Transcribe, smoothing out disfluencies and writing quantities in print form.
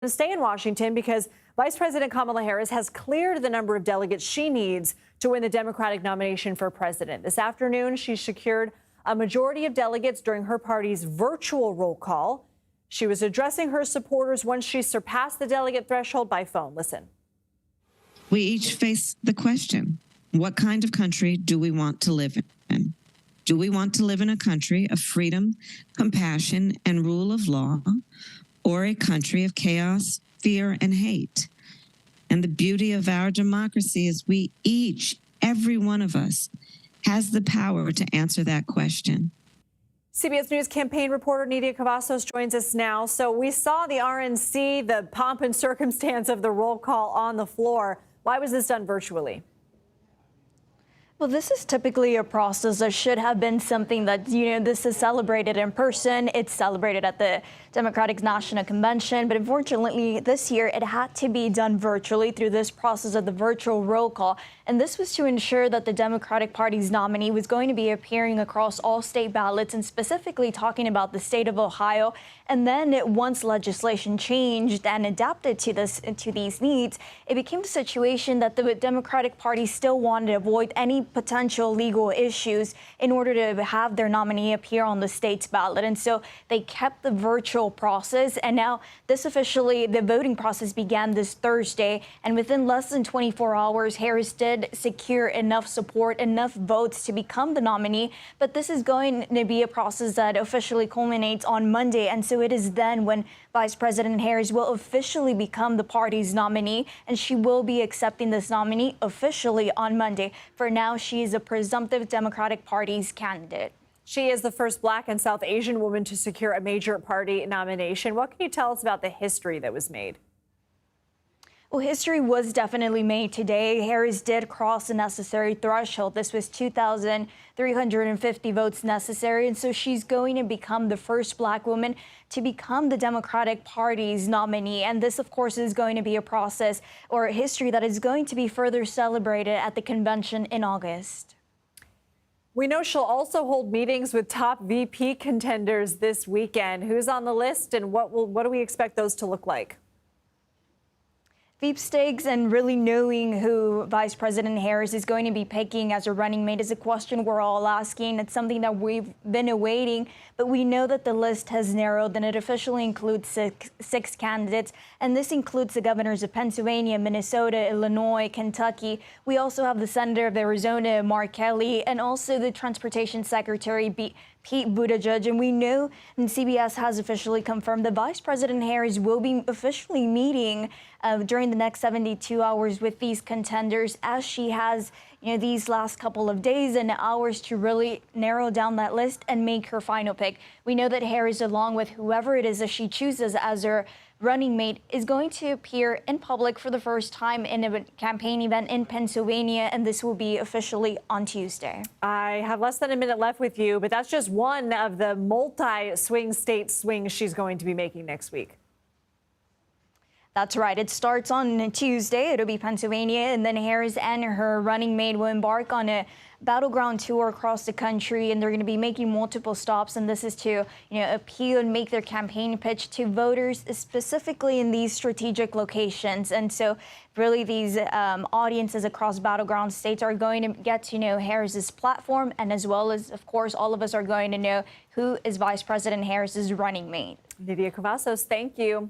Stay in Washington because Vice President Kamala Harris has cleared the number of delegates she needs to win the Democratic nomination for president. This afternoon, she secured a majority of delegates during her party's virtual roll call. She was addressing her supporters once she surpassed the delegate threshold by phone. Listen. We each face the question, what kind of country do we want to live in? Do we want to live in a country of freedom, compassion, and rule of law, or a country of chaos, fear, and hate? And the beauty of our democracy is we each, every one of us, has the power to answer that question. CBS News campaign reporter Nidia Cavazos joins us now. So we saw the RNC, the pomp and circumstance of the roll call on the floor. Why was this done virtually? Well, this is typically a process that should have been something that, this is celebrated in person. It's celebrated at the Democratic National Convention. But unfortunately, this year, it had to be done virtually through this process of the virtual roll call. And this was to ensure that the Democratic Party's nominee was going to be appearing across all state ballots and specifically talking about the state of Ohio. And then once legislation changed and adapted to these needs, it became a situation that the Democratic Party still wanted to avoid any potential legal issues in order to have their nominee appear on the state's ballot. And so they kept the virtual process. And now the voting process began this Thursday. And within less than 24 hours, Harris did secure enough support, enough votes to become the nominee. But this is going to be a process that officially culminates on Monday. And so it is then when Vice President Harris will officially become the party's nominee, and she will be accepting this nominee officially on Monday. For now, she is a presumptive Democratic Party's candidate. She is the first Black and South Asian woman to secure a major party nomination. What can you tell us about the history that was made? Well, history was definitely made today. Harris did cross the necessary threshold. This was 2,350 votes necessary. And so she's going to become the first Black woman to become the Democratic Party's nominee. And this, of course, is going to be a process or a history that is going to be further celebrated at the convention in August. We know she'll also hold meetings with top VP contenders this weekend. Who's on the list and what do we expect those to look like? Sweepstakes and really knowing who Vice President Harris is going to be picking as a running mate is a question we're all asking. It's something that we've been awaiting, but we know that the list has narrowed and it officially includes six candidates. And this includes the governors of Pennsylvania, Minnesota, Illinois, Kentucky. We also have the senator of Arizona, Mark Kelly, and also the transportation secretary, Pete Buttigieg. And we know, and CBS has officially confirmed that Vice President Harris will be officially meeting during the next 72 hours with these contenders, as she has these last couple of days and hours to really narrow down that list and make her final pick. We know that Harris, along with whoever it is that she chooses as her running mate, is going to appear in public for the first time in a campaign event in Pennsylvania, and this will be officially on Tuesday. I have less than a minute left with you, but that's just one of the multi-swing state swings she's going to be making next week. That's right. It starts on Tuesday. It'll be Pennsylvania, and then Harris and her running mate will embark on a battleground tour across the country, and they're going to be making multiple stops. And this is to, appeal and make their campaign pitch to voters, specifically in these strategic locations. And so really these audiences across battleground states are going to get to know Harris's platform, and as well as, of course, all of us are going to know who is Vice President Harris's running mate. Nidia Cavazos, thank you.